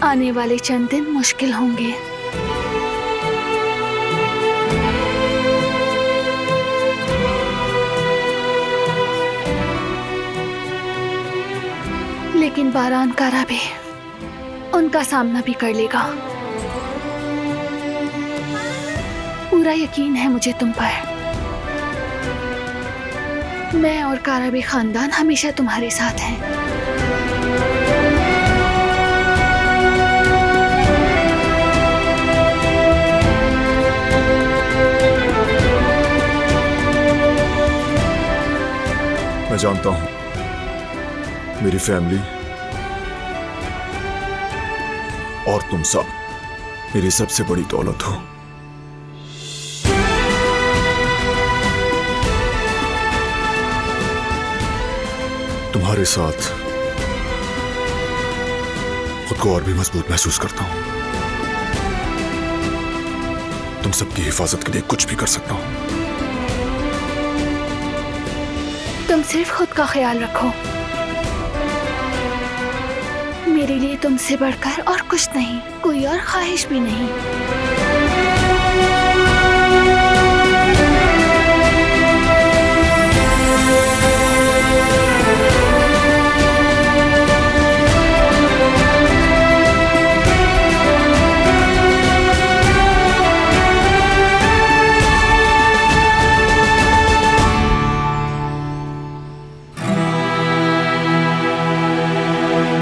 आने वाले चंद दिन मुश्किल होंगे। लेकिन बारान कारा भी उनका सामना भी कर लेगा। पूरा यकीन है मुझे तुम पर। मैं और काराबी खानदान हमेशा तुम्हारे साथ हैं। मैं जानता हूं मेरी फैमिली और तुम सब मेरी सबसे बड़ी दौलत हो। तुम्हारे साथ खुद को और भी मजबूत महसूस करता हूं। तुम सबकी हिफाजत के लिए कुछ भी कर सकता हूं। तुम सिर्फ खुद का ख्याल रखो। मेरे लिए तुमसे बढ़कर और कुछ नहीं, कोई और ख्वाहिश भी नहीं।